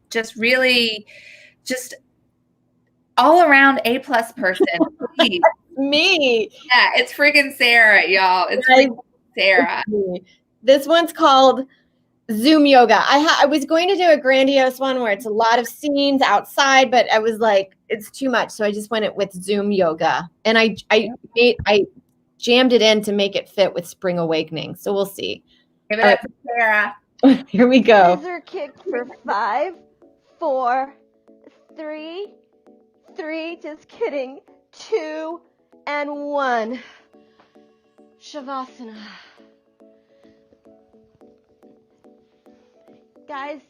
just really just all around A+ person. Please. Me. Yeah, it's freaking Sarah, y'all. It's freaking Sarah. This one's called Zoom Yoga. I was going to do a grandiose one where it's a lot of scenes outside, but I was like, it's too much. So I just went with Zoom Yoga. And I jammed it in to make it fit with Spring Awakening. So we'll see. Give it up to Sarah. Here we go. Scissor kick for 5, 4, 3, just kidding, 2, and 1. Shavasana. Guys,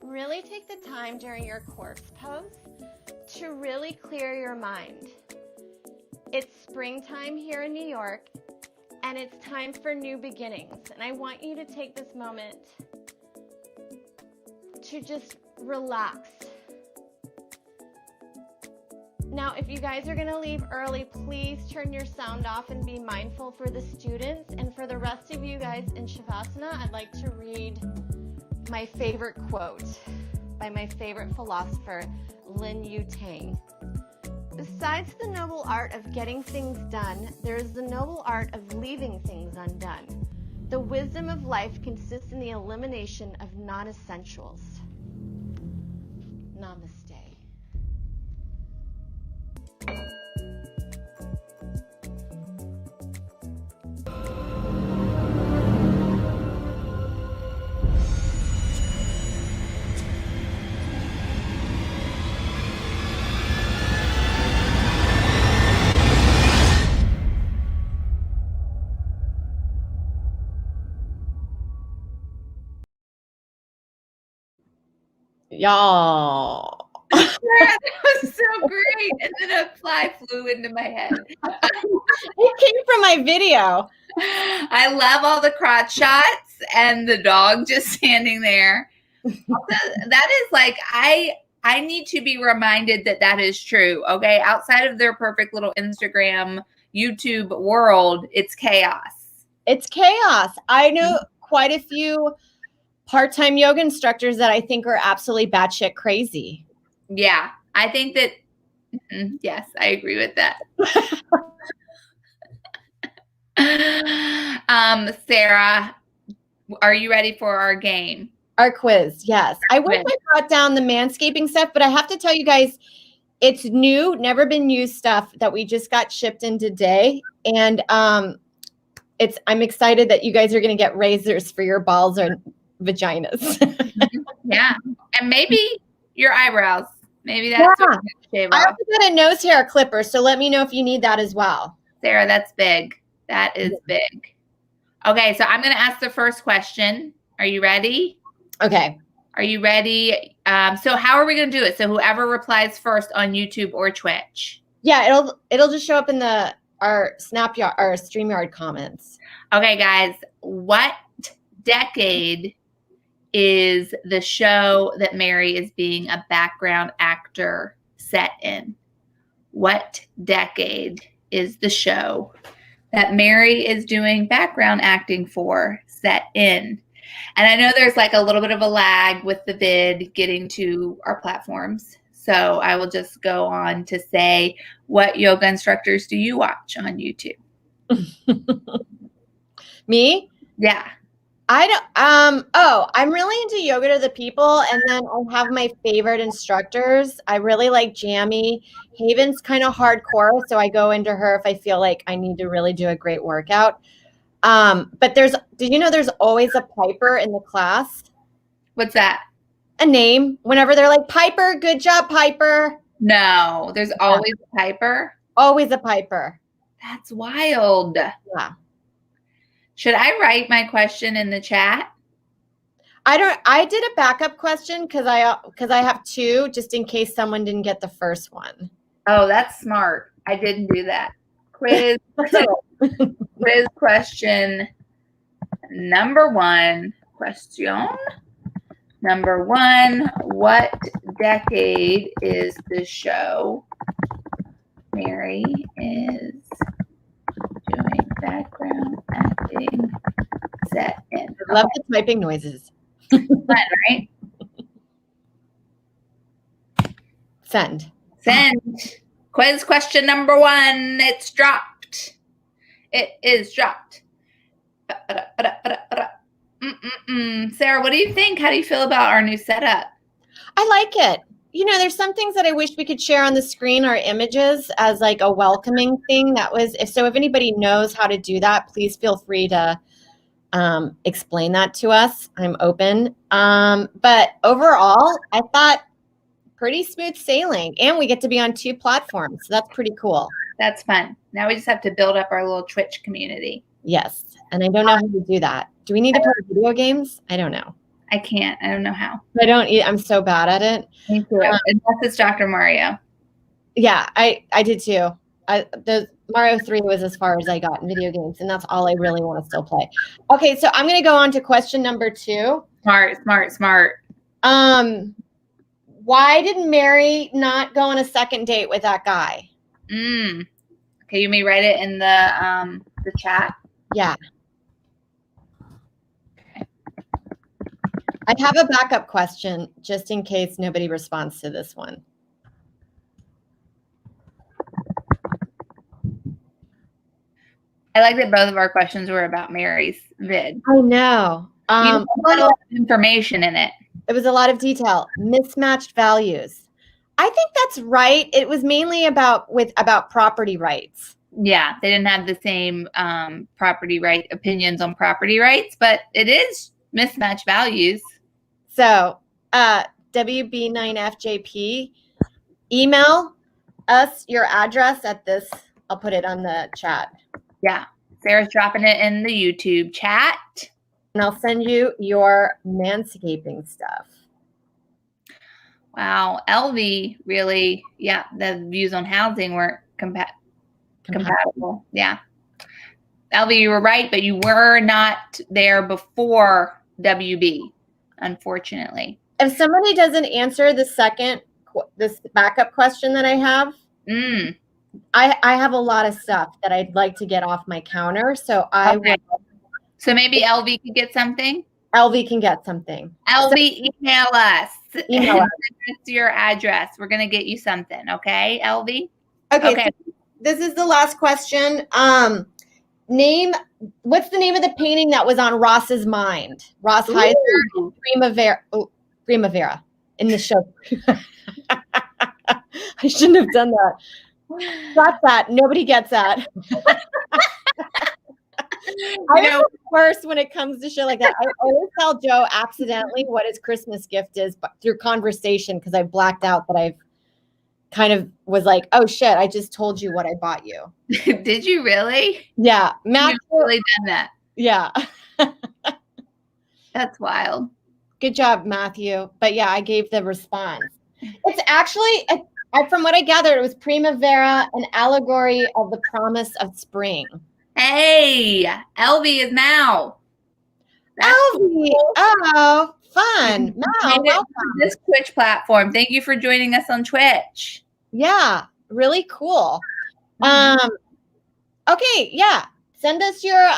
really take the time during your corpse pose to really clear your mind. It's springtime here in New York, and it's time for new beginnings. And I want you to take this moment to just relax. Now, if you guys are going to leave early, please turn your sound off and be mindful for the students. And for the rest of you guys in Shavasana, I'd like to read my favorite quote by my favorite philosopher, Lin Yutang. Besides the noble art of getting things done, there is the noble art of leaving things undone. The wisdom of life consists in the elimination of non-essentials. Namaste. Y'all. That was so great. And then a fly flew into my head. It came from my video. I love all the crotch shots. and the dog just standing there. That is like, I need to be reminded that that is true. Okay. Outside of their perfect little Instagram, YouTube world, it's chaos. It's chaos. I know quite a few part-time yoga instructors that I think are absolutely batshit crazy. Yeah. I think that, yes, I agree with that. Sarah, are you ready for our game? Our quiz, yes. I wish I brought down the manscaping stuff, but I have to tell you guys, it's new, never been used stuff that we just got shipped in today. And I'm excited that you guys are going to get razors for your balls or vaginas. Yeah. And maybe your eyebrows. Maybe that's what you're gonna shave I off. also got a nose hair clipper, so let me know if you need that as well. Sarah, that's big. That is big. Okay, so I'm going to ask the first question. Are you ready? Okay. Are you ready? So how are we going to do it? So whoever replies first on YouTube or Twitch. Yeah, it'll just show up in our StreamYard comments. Okay, guys, what decade is the show that Mary is being a background actor set in? What decade is the show that Mary is doing background acting for set in? And I know there's like a little bit of a lag with the vid getting to our platforms. So I will just go on to say, what yoga instructors do you watch on YouTube? Me? Yeah. I don't I'm really into Yoga to the People, and then I have my favorite instructors. I really like Jamie. Haven's kind of hardcore, so I go into her if I feel like I need to really do a great workout. But did you know there's always a Piper in the class? What's that? A name. Whenever they're like, Piper, good job, Piper. No, there's always a Piper. Always a Piper. That's wild. Yeah. Should I write my question in the chat? I did a backup question because I have two just in case someone didn't get the first one. Oh, that's smart. I didn't do that. Quiz question number one. Question number one. What decade is the show Mary is doing background acting set in? I love the typing noises. Fun, right? Send. Quiz question number one. It's dropped. It is dropped. Sarah, what do you think? How do you feel about our new setup? I like it. You know, there's some things that I wish we could share on the screen or images as like a welcoming thing. If anybody knows how to do that, please feel free to explain that to us. I'm open. But overall, I thought pretty smooth sailing, and we get to be on 2 platforms. So that's pretty cool. That's fun. Now we just have to build up our little Twitch community. Yes. And I don't know how to do that. Do we need to play video games? I don't know. I can't. I don't know how. I'm so bad at it. Me too. Unless it's Dr. Mario. Yeah, I did too. The Mario 3 was as far as I got in video games, and that's all I really want to still play. Okay, so I'm going to go on to question number 2. Smart. Why did Mary not go on a second date with that guy? Okay, you may write it in the chat. Yeah. Okay. I have a backup question just in case nobody responds to this one. I like that both of our questions were about Mary's vid. I know. A lot of information in it. It was a lot of detail. Mismatched values. I think that's right. It was mainly about property rights. Yeah, they didn't have the same property right opinions on property rights, but it is mismatched values. So, WB9FJP, email us your address at this. I'll put it on the chat. Yeah, Sarah's dropping it in the YouTube chat. And I'll send you your manscaping stuff. Wow, LV really, the views on housing weren't compatible. Yeah. LV, you were right, but you were not there before WB, unfortunately. If somebody doesn't answer this backup question that I have, I have a lot of stuff that I'd like to get off my counter. So I will. So maybe LV could get something? LV can get something. LV, email us. Email us. Send us your address. We're going to get you something. Okay, LV? Okay. So this is the last question. What's the name of the painting that was on Ross's mind? Ross Heiser, Primavera in the show. I shouldn't have done that. Got that. Nobody gets that. I am the worst when it comes to shit like that. I always tell Joe accidentally what his Christmas gift is, but through conversation, because I blacked out that I've kind of was like, oh shit, I just told you what I bought you. Did you really? Yeah. Matt really done that. Yeah. That's wild. Good job, Matthew. But yeah, I gave the response. It's actually, from what I gathered, it was Primavera, an allegory of the promise of spring. Hey, LV is Mal. LV. Oh, fun. Mal, welcome. This Twitch platform. Thank you for joining us on Twitch. Yeah, really cool. Okay, yeah. Send us your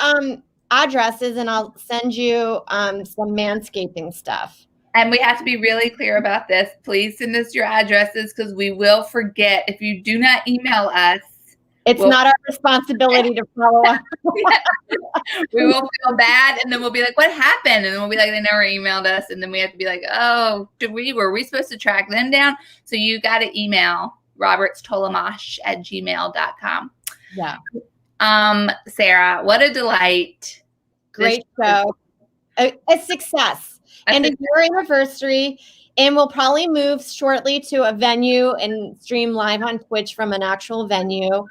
addresses and I'll send you some manscaping stuff. And we have to be really clear about this. Please send us your addresses because we will forget. If you do not email us, it's not our responsibility to follow up. We will feel bad, and then we'll be like, what happened? And then we'll be like, they never emailed us. And then we have to be like, oh, were we supposed to track them down? So you got to email robertstolamash@gmail.com. Yeah. Sarah, what a delight. Great show. A success. And it's your anniversary. And we'll probably move shortly to a venue and stream live on Twitch from an actual venue.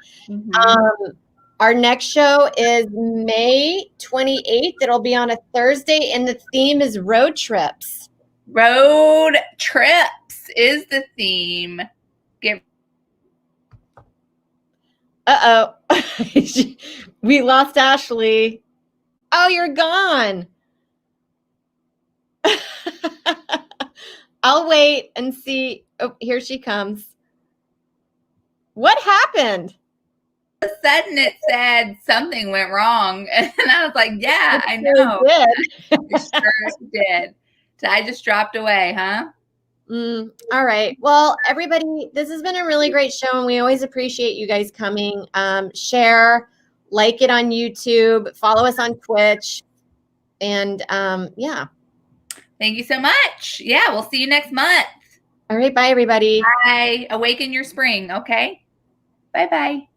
Our next show is May 28th. It'll be on a Thursday, and the theme is road trips. Road trips is the theme. Uh-oh. We lost Ashley. Oh, you're gone. I'll wait and see. Oh, here she comes. What happened? All of a sudden it said something went wrong. And I was like, yeah, I know. It sure did. So I just dropped away, huh? All right. Well, everybody, this has been a really great show, and we always appreciate you guys coming. Share, like it on YouTube, follow us on Twitch, and yeah. Thank you so much. Yeah, we'll see you next month. All right. Bye, everybody. Bye. Awaken your spring. Okay. Bye-bye.